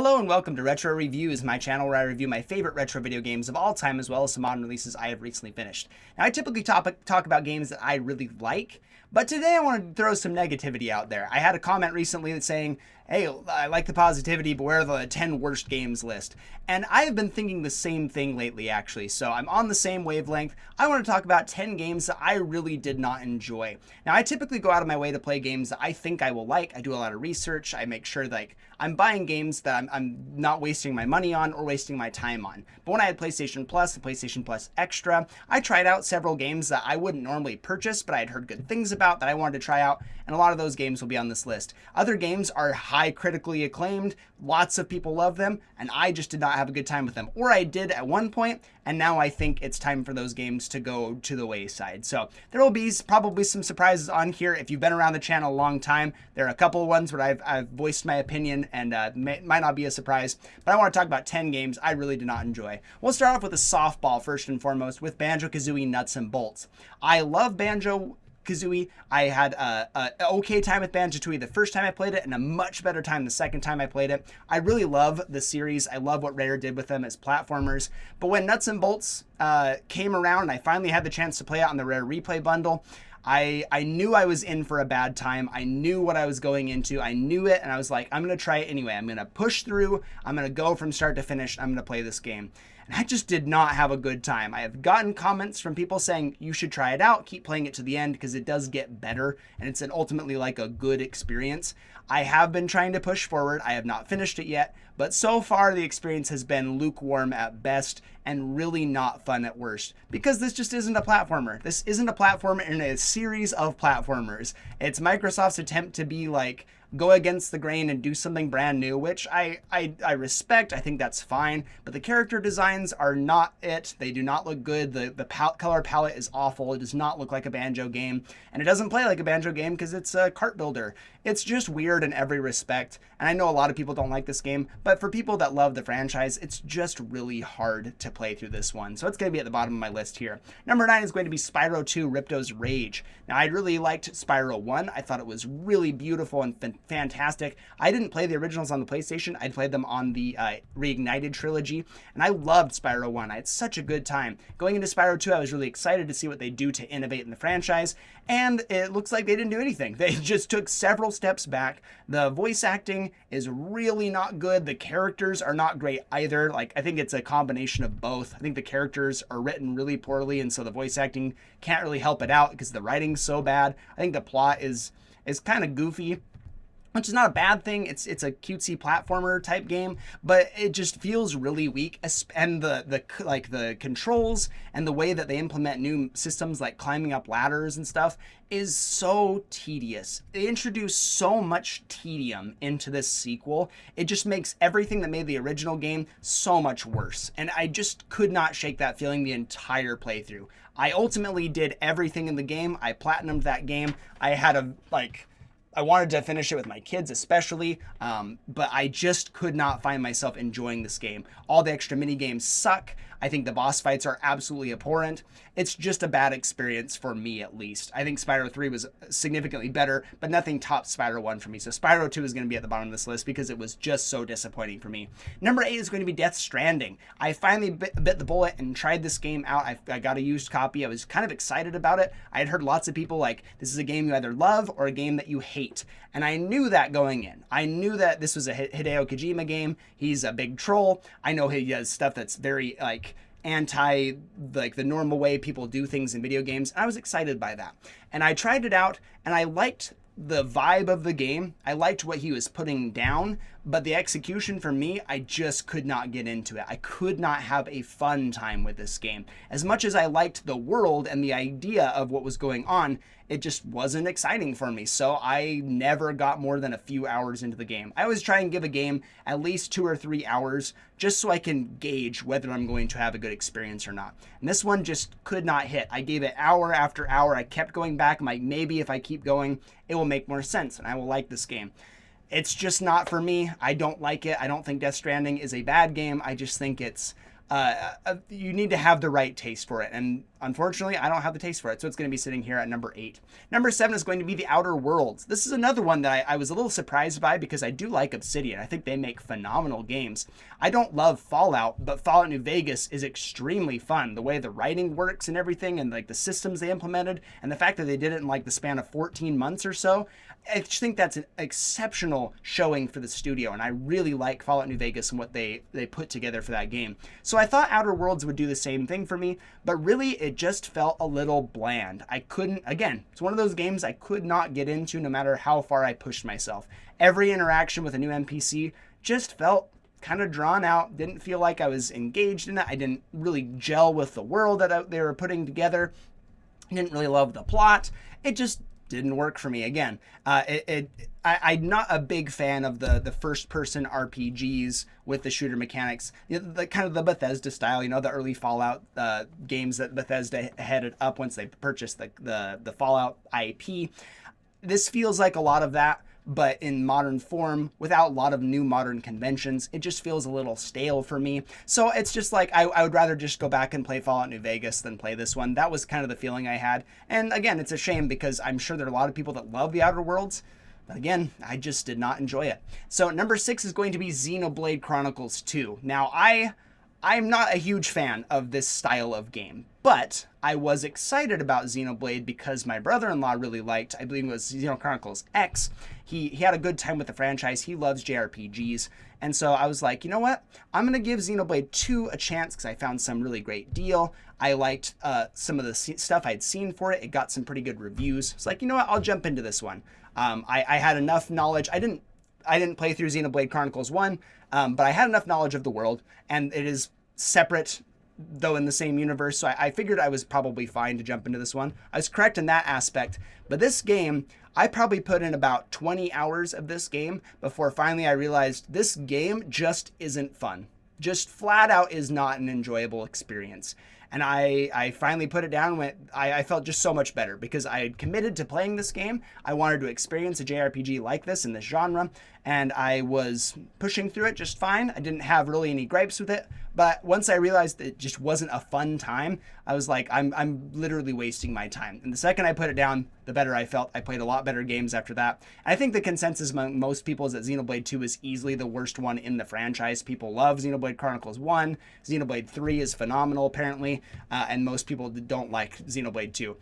Hello and welcome to Retro Reviews, my channel where I review my favorite retro video games of all time as well as some modern releases I have recently finished. Now I typically talk about games that I really like, but today I want to throw some negativity out there. I had a comment recently that's saying, hey, I like the positivity, but where are the 10 worst games list? And I have been thinking the same thing lately actually, so I'm on the same wavelength. I want to talk about 10 games that I really did not enjoy. Now I typically go out of my way to play games that I think I will like. I do a lot of research. I make sure that I'm buying games that I'm not wasting my money on or wasting my time on. But when I had PlayStation Plus and PlayStation Plus Extra, I tried out several games that I wouldn't normally purchase, but I had heard good things about that I wanted to try out, and a lot of those games will be on this list. Other games are high critically acclaimed, lots of people love them, and I just did not have a good time with them. Or I did at one point, and now I think it's time for those games to go to the wayside. So there will be probably some surprises on here. If you've been around the channel a long time, there are a couple of ones where I've voiced my opinion, and might not be a surprise, but I want to talk about 10 games I really did not enjoy. We'll start off with a softball first and foremost with BanjoKazooie Nuts and Bolts. I love BanjoKazooie. I had an okay time with BanjoKazooie the first time I played it and a much better time the second time I played it. I really love the series. I love what Rare did with them as platformers. But when Nuts and Bolts came around and I finally had the chance to play it on the Rare Replay bundle, I knew I was in for a bad time. I knew what I was going into. I knew it, and I was like, I'm going to try it anyway. I'm going to push through. I'm going to go from start to finish. I'm going to play this game. And I just did not have a good time. I have gotten comments from people saying, you should try it out. Keep playing it to the end because it does get better, and it's ultimately like a good experience. I have been trying to push forward. I have not finished it yet, but so far the experience has been lukewarm at best and really not fun at worst, because this just isn't a platformer. This isn't a platformer in a series of platformers. It's Microsoft's attempt to be like, go against the grain and do something brand new, which I respect. I think that's fine, but the character designs are not it. They do not look good. The color palette is awful. It does not look like a Banjo game, and it doesn't play like a Banjo game because it's a cart builder. It's just weird in every respect, and I know a lot of people don't like this game, but for people that love the franchise, it's just really hard to play through this one, so it's going to be at the bottom of my list here. Number 9 is going to be Spyro 2 Ripto's Rage. Now, I really liked Spyro 1. I thought it was really beautiful and fantastic. I didn't play the originals on the PlayStation. I played them on the Reignited trilogy, and I loved Spyro 1. I had such a good time. Going into Spyro 2, I was really excited to see what they do to innovate in the franchise, and it looks like they didn't do anything. They just took several steps back. The voice acting is really not good. The characters are not great either. Like, I think it's a combination of both. I think the characters are written really poorly, and so the voice acting can't really help it out because the writing's so bad. I think the plot is kind of goofy, which is not a bad thing. It's a cutesy platformer type game, but it just feels really weak. And the controls and the way that they implement new systems like climbing up ladders and stuff is so tedious. They introduce so much tedium into this sequel. It just makes everything that made the original game so much worse. And I just could not shake that feeling the entire playthrough. I ultimately did everything in the game. I platinumed that game. I wanted to finish it with my kids especially, but I just could not find myself enjoying this game. All the extra mini games suck. I think the boss fights are absolutely abhorrent. It's just a bad experience for me, at least. I think Spyro 3 was significantly better, but nothing tops Spyro 1 for me. So Spyro 2 is going to be at the bottom of this list because it was just so disappointing for me. Number 8 is going to be Death Stranding. I finally bit the bullet and tried this game out. I got a used copy. I was kind of excited about it. I had heard lots of people like, this is a game you either love or a game that you hate. And I knew that going in. I knew that this was a Hideo Kojima game. He's a big troll. I know he does stuff that's very anti the normal way people do things in video games. I was excited by that. And I tried it out and I liked the vibe of the game. I liked what he was putting down, but the execution for me, I just could not get into it. I could not have a fun time with this game. As much as I liked the world and the idea of what was going on, it just wasn't exciting for me. So I never got more than a few hours into the game. I always try and give a game at least 2 or 3 hours just so I can gauge whether I'm going to have a good experience or not. And this one just could not hit. I gave it hour after hour. I kept going back. I'm like, maybe if I keep going, it will make more sense and I will like this game. It's just not for me. I don't like it. I don't think Death Stranding is a bad game. I just think it's you need to have the right taste for it. And unfortunately, I don't have the taste for it, so it's going to be sitting here at number 8. Number 7 is going to be The Outer Worlds. This is another one that I was a little surprised by because I do like Obsidian. I think they make phenomenal games. I don't love Fallout, but Fallout New Vegas is extremely fun. The way the writing works and everything, and like the systems they implemented, and the fact that they did it in like the span of 14 months or so, I just think that's an exceptional showing for the studio, and I really like Fallout New Vegas and what they put together for that game. So I thought Outer Worlds would do the same thing for me, but really it just felt a little bland. I couldn't, again, it's one of those games I could not get into no matter how far I pushed myself. Every interaction with a new NPC just felt kind of drawn out, didn't feel like I was engaged in it. I didn't really gel with the world that they were putting together. I didn't really love the plot. It just didn't work for me. Again, I'm not a big fan of the first-person RPGs with the shooter mechanics, the kind of the Bethesda style, the early Fallout games that Bethesda headed up once they purchased the Fallout IP. This feels like a lot of that, but in modern form, without a lot of new modern conventions. It just feels a little stale for me. So it's just like, I would rather just go back and play Fallout New Vegas than play this one. That was kind of the feeling I had. And again, it's a shame because I'm sure there are a lot of people that love the Outer Worlds. But again, I just did not enjoy it. So number 6 is going to be Xenoblade Chronicles 2. Now, I'm not a huge fan of this style of game, but I was excited about Xenoblade because my brother-in-law really liked, I believe it was Xenoblade Chronicles X. He had a good time with the franchise. He loves JRPGs. And so I was like, you know what? I'm going to give Xenoblade 2 a chance because I found some really great deal. I liked some of the stuff I'd seen for it. It got some pretty good reviews. It's like, you know what? I'll jump into this one. I had enough knowledge. I didn't play through Xenoblade Chronicles 1, but I had enough knowledge of the world, and it is separate, though in the same universe, so I figured I was probably fine to jump into this one. I was correct in that aspect, but this game, I probably put in about 20 hours of this game before finally I realized this game just isn't fun. Just flat out is not an enjoyable experience. And I finally put it down when I felt just so much better because I had committed to playing this game. I wanted to experience a JRPG like this in this genre, and I was pushing through it just fine. I didn't have really any gripes with it, but once I realized it just wasn't a fun time, I was like, I'm literally wasting my time. And the second I put it down, the better I felt. I played a lot better games after that. And I think the consensus among most people is that Xenoblade 2 is easily the worst one in the franchise. People love Xenoblade Chronicles 1. Xenoblade 3 is phenomenal, apparently, and most people don't like Xenoblade 2.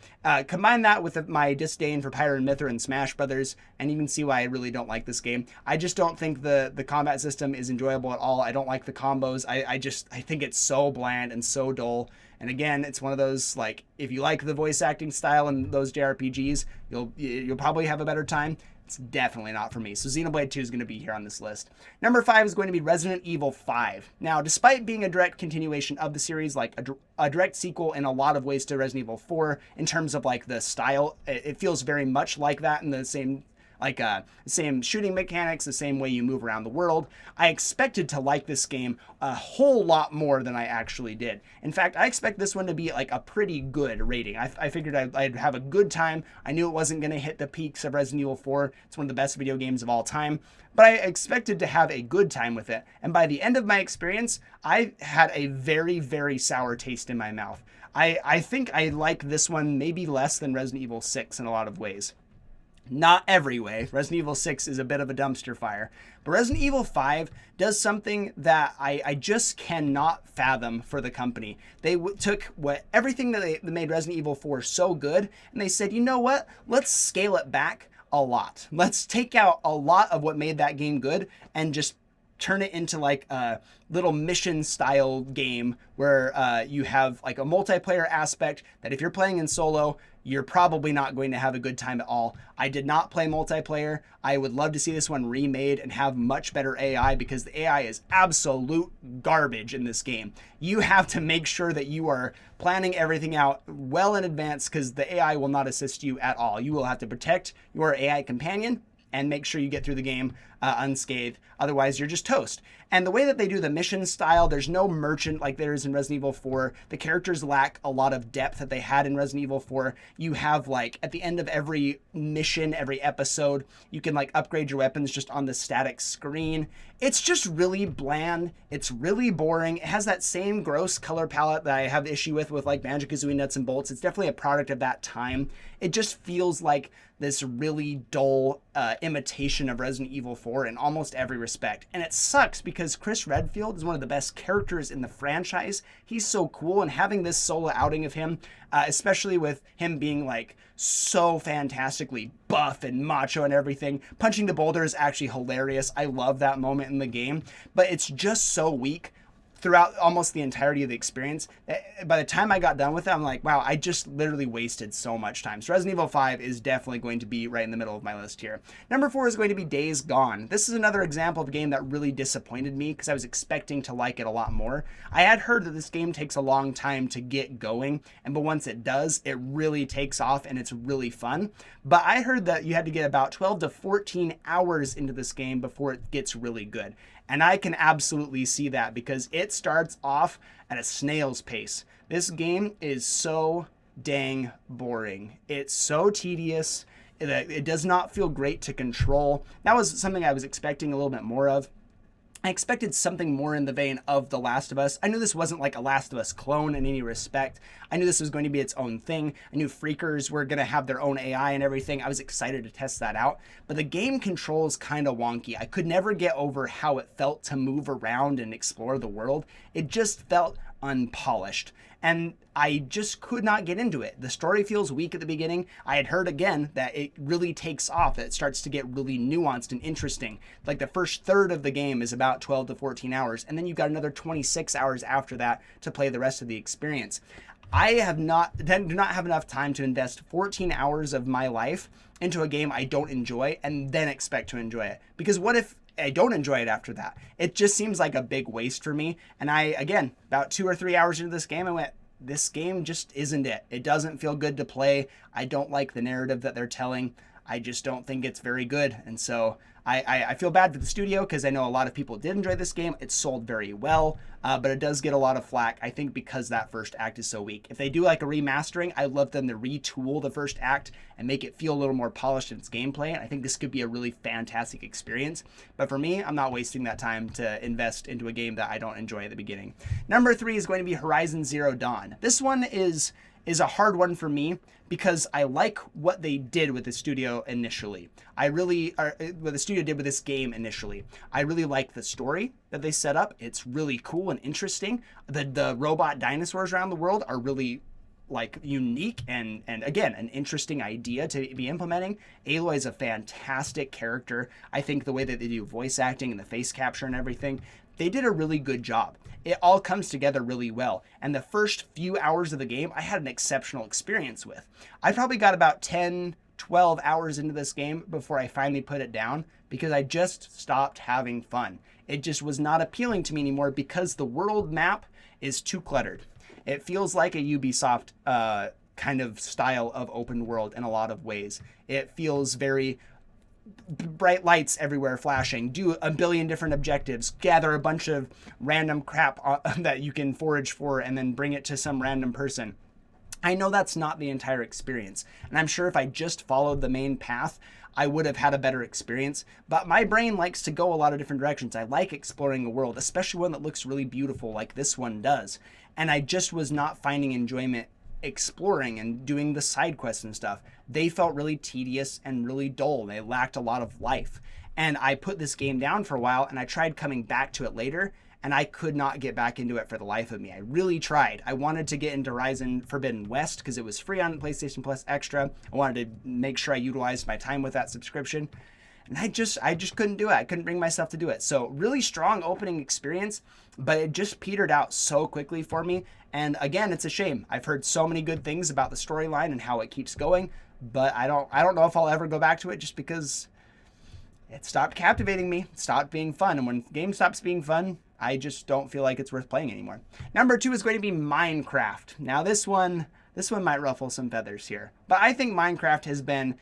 Combine that with my disdain for Pyro and Mythra and Smash Brothers, and you can see why I really don't like this game. I just don't think the combat system is enjoyable at all. I don't like the combos. I think it's so bland and so dull. And again, it's one of those, like, if you like the voice acting style and those JRPGs, you'll probably have a better time. It's definitely not for me. So Xenoblade 2 is going to be here on this list. Number 5 is going to be Resident Evil 5. Now, despite being a direct continuation of the series, like a direct sequel in a lot of ways to Resident Evil 4, in terms of like the style, it feels very much like that in the same same shooting mechanics, the same way you move around the world. I expected to like this game a whole lot more than I actually did. In fact, I expect this one to be like a pretty good rating. I figured I'd have a good time. I knew it wasn't going to hit the peaks of Resident Evil 4. It's one of the best video games of all time, but I expected to have a good time with it. And by the end of my experience, I had a very, very sour taste in my mouth. I think I like this one maybe less than Resident Evil 6 in a lot of ways. Not every way. Resident Evil 6 is a bit of a dumpster fire. But Resident Evil 5 does something that I just cannot fathom for the company. They took everything that they made Resident Evil 4 so good, and they said, you know what? Let's scale it back a lot. Let's take out a lot of what made that game good and just turn it into like a little mission style game where you have like a multiplayer aspect that if you're playing in solo, you're probably not going to have a good time at all. I did not play multiplayer. I would love to see this one remade and have much better AI because the AI is absolute garbage in this game. You have to make sure that you are planning everything out well in advance because the AI will not assist you at all. You will have to protect your AI companion and make sure you get through the game unscathed. Otherwise, you're just toast. And the way that they do the mission style, there's no merchant like there is in Resident Evil 4. The characters lack a lot of depth that they had in Resident Evil 4. You have like at the end of every mission, every episode, you can like upgrade your weapons just on the static screen. It's just really bland. It's really boring. It has that same gross color palette that I have issue with like BanjoKazooie Nuts and Bolts. It's definitely a product of that time. It just feels like this really dull imitation of Resident Evil 4 in almost every respect. And it sucks because Chris Redfield is one of the best characters in the franchise. He's so cool, and having this solo outing of him, especially with him being like so fantastically buff and macho and everything. Punching the boulder is actually hilarious. I love that moment in the game, but it's just so weak throughout almost the entirety of the experience. By the time I got done with it, I'm like, wow, I just literally wasted so much time. So Resident Evil 5 is definitely going to be right in the middle of my list here. Number 4 is going to be Days Gone. This is another example of a game that really disappointed me because I was expecting to like it a lot more. I had heard that this game takes a long time to get going, but once it does, it really takes off and it's really fun. But I heard that you had to get about 12 to 14 hours into this game before it gets really good. And I can absolutely see that because it starts off at a snail's pace. This game is so dang boring. It's so tedious. It does not feel great to control. That was something I was expecting a little bit more of. I expected something more in the vein of The Last of Us. I knew this wasn't like a Last of Us clone in any respect. I knew this was going to be its own thing. I knew Freakers were going to have their own AI and everything. I was excited to test that out. But the game controls kind of wonky. I could never get over how it felt to move around and explore the world. It just felt unpolished. And I just could not get into it. The story feels weak at the beginning. I had heard again that it really takes off, that it starts to get really nuanced and interesting. Like the first third of the game is about 12 to 14 hours, and then you've got another 26 hours after that to play the rest of the experience. I do not have enough time to invest 14 hours of my life into a game I don't enjoy and then expect to enjoy it. Because what if I don't enjoy it after that? It just seems like a big waste for me. And again, about 2 or 3 hours into this game, I went, this game just isn't it. It doesn't feel good to play. I don't like the narrative that they're telling. I just don't think it's very good. And so I feel bad for the studio because I know a lot of people did enjoy this game. It sold very well, but it does get a lot of flack, I think, because that first act is so weak. If they do like a remastering, I'd love them to retool the first act and make it feel a little more polished in its gameplay. And I think this could be a really fantastic experience. But for me, I'm not wasting that time to invest into a game that I don't enjoy at the beginning. Number 3 is going to be Horizon Zero Dawn. This one is a hard one for me because I like what they did with the studio initially. What the studio did with this game initially. I really like the story that they set up. It's really cool and interesting. The robot dinosaurs around the world are really like unique and again, an interesting idea to be implementing. Aloy is a fantastic character. I think the way that they do voice acting and the face capture and everything, they did a really good job. It all comes together really well. And the first few hours of the game, I had an exceptional experience with. I probably got about 10, 12 hours into this game before I finally put it down because I just stopped having fun. It just was not appealing to me anymore because the world map is too cluttered. It feels like a Ubisoft kind of style of open world in a lot of ways. It feels very bright lights everywhere flashing, do a billion different objectives, gather a bunch of random crap that you can forage for, and then bring it to some random person. I know that's not the entire experience, and I'm sure if I just followed the main path, I would have had a better experience, but my brain likes to go a lot of different directions. I like exploring a world, especially one that looks really beautiful like this one does, and I just was not finding enjoyment exploring and doing the side quests and stuff. They felt really tedious and really dull. They lacked a lot of life. And I put this game down for a while and I tried coming back to it later and I could not get back into it for the life of me. I really tried. I wanted to get into Horizon Forbidden West because it was free on PlayStation Plus Extra. I wanted to make sure I utilized my time with that subscription. And I just couldn't do it. I couldn't bring myself to do it. So really strong opening experience, but it just petered out so quickly for me. And again, it's a shame. I've heard so many good things about the storyline and how it keeps going, but I don't know if I'll ever go back to it just because it stopped captivating me. It stopped being fun. And when the game stops being fun, I just don't feel like it's worth playing anymore. Number 2 is going to be Minecraft. Now this one might ruffle some feathers here, but I think Minecraft has been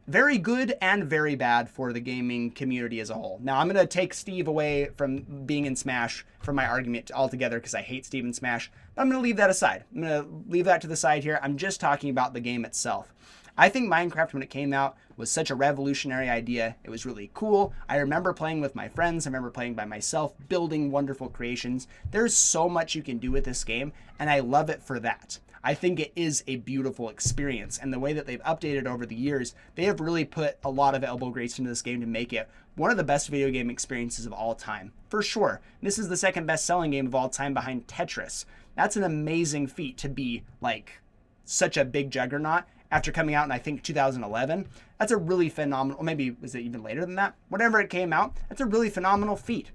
very good and very bad for the gaming community as a whole. Now, I'm going to take Steve away from being in Smash from my argument altogether because I hate Steve in Smash, but I'm going to leave that aside. I'm going to leave that to the side here. I'm just talking about the game itself. I think Minecraft, when it came out, was such a revolutionary idea. It was really cool. I remember playing with my friends. I remember playing by myself, building wonderful creations. There's so much you can do with this game, and I love it for that. I think it is a beautiful experience, and the way that they've updated over the years, they have really put a lot of elbow grease into this game to make it one of the best video game experiences of all time, for sure. This is the second best-selling game of all time behind Tetris. That's an amazing feat to be like such a big juggernaut after coming out in, I think, 2011. That's a really phenomenal, or maybe was it even later than that? Whenever it came out, that's a really phenomenal feat.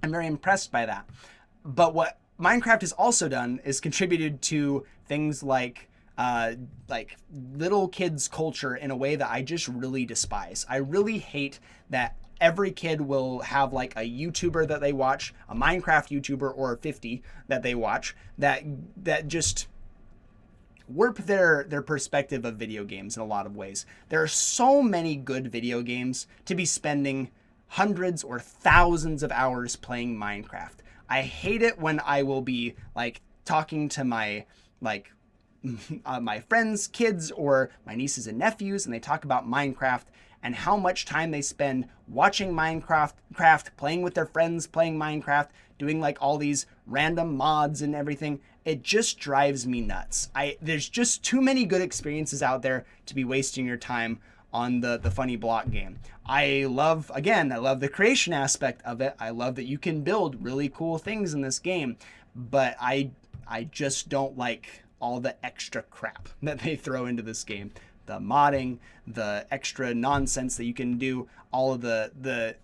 I'm very impressed by that. But what Minecraft has also done is contributed to things like little kids culture in a way that I just really despise. I really hate that every kid will have like a YouTuber that they watch, a Minecraft YouTuber or 50 that they watch that just warp their perspective of video games in a lot of ways. There are so many good video games to be spending hundreds or thousands of hours playing Minecraft. I hate it when I will be like talking to my my friends' kids or my nieces and nephews, and they talk about Minecraft and how much time they spend watching Minecraft, playing with their friends, playing Minecraft, doing like all these random mods and everything. It just drives me nuts. There's just too many good experiences out there to be wasting your time on the funny block game. I love the creation aspect of it. I love that you can build really cool things in this game, but I just don't like all the extra crap that they throw into this game. The modding, the extra nonsense that you can do, all of the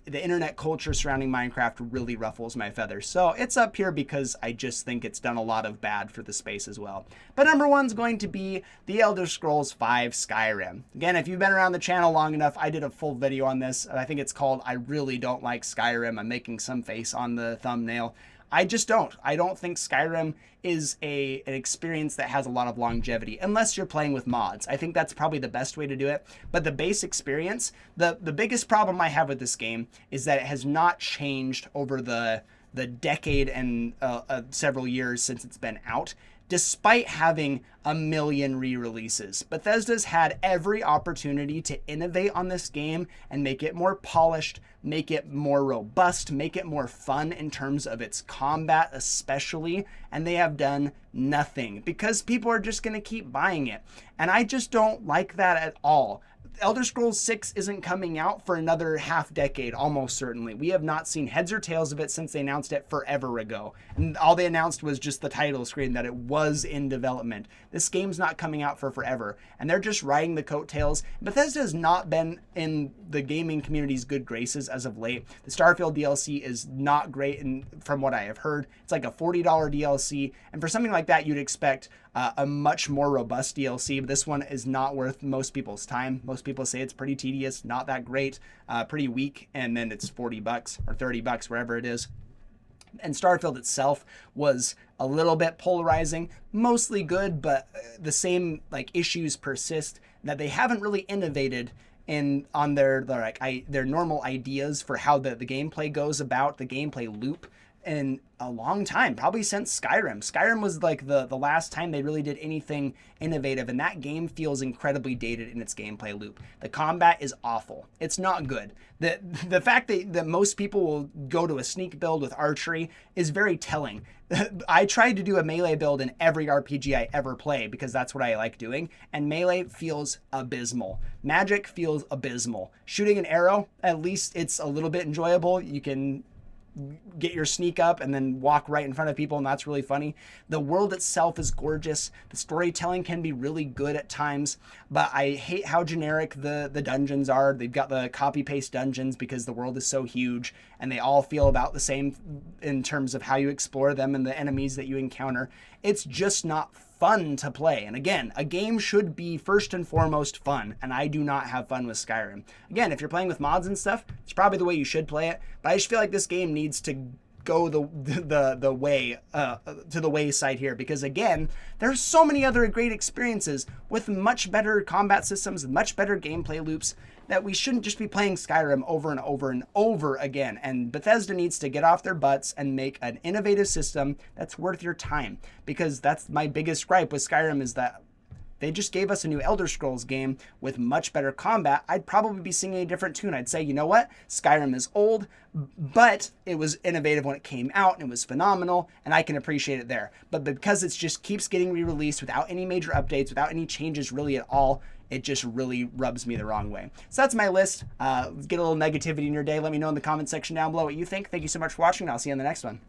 internet culture surrounding Minecraft really ruffles my feathers. So it's up here because I just think it's done a lot of bad for the space as well. But number one's going to be The Elder Scrolls V Skyrim. Again, if you've been around the channel long enough, I did a full video on this. I think it's called I Really Don't Like Skyrim. I'm making some face on the thumbnail. I just don't. I don't think Skyrim is an experience that has a lot of longevity, unless you're playing with mods. I think that's probably the best way to do it. But the base experience, the biggest problem I have with this game is that it has not changed over the decade and several years since it's been out, despite having a million re-releases. Bethesda's had every opportunity to innovate on this game and make it more polished, make it more robust, make it more fun in terms of its combat especially, and they have done nothing because people are just going to keep buying it. And I just don't like that at all. Elder Scrolls 6 isn't coming out for another half decade, almost certainly. We have not seen heads or tails of it since they announced it forever ago. And all they announced was just the title screen that it was in development. This game's not coming out for forever, and they're just riding the coattails. Bethesda has not been in the gaming community's good graces as of late. The Starfield DLC is not great, and from what I have heard, it's like a $40 DLC, and for something like that, you'd expect a much more robust DLC, but this one is not worth most people's time. Most people say it's pretty tedious, not that great, pretty weak, and then it's $40 or $30, wherever it is. And Starfield itself was a little bit polarizing, mostly good, but the same like issues persist that they haven't really innovated on their normal ideas for how the gameplay goes about, the gameplay loop, in a long time, probably since Skyrim. Skyrim was like the last time they really did anything innovative, and that game feels incredibly dated in its gameplay loop. The combat is awful. It's not good. The fact that most people will go to a sneak build with archery is very telling. I tried to do a melee build in every RPG I ever play because that's what I like doing, and melee feels abysmal. Magic feels abysmal. Shooting an arrow, at least it's a little bit enjoyable. You can get your sneak up and then walk right in front of people, and that's really funny. The world itself is gorgeous. The storytelling can be really good at times, but I hate how generic the dungeons are. They've got the copy-paste dungeons because the world is so huge, and they all feel about the same in terms of how you explore them and the enemies that you encounter. It's just not fun to play. And again, a game should be first and foremost fun, and I do not have fun with Skyrim. Again, if you're playing with mods and stuff, it's probably the way you should play it, but I just feel like this game needs to go the way to the wayside here, because again, there's so many other great experiences with much better combat systems, much better gameplay loops, that we shouldn't just be playing Skyrim over and over and over again. And Bethesda needs to get off their butts and make an innovative system that's worth your time, because that's my biggest gripe with Skyrim, is that they just gave us a new Elder Scrolls game with much better combat. I'd probably be singing a different tune. I'd say, you know what? Skyrim is old, but it was innovative when it came out and it was phenomenal, and I can appreciate it there. But because it just keeps getting re-released without any major updates, without any changes really at all, it just really rubs me the wrong way. So that's my list. Get a little negativity in your day. Let me know in the comment section down below what you think. Thank you so much for watching, and I'll see you in the next one.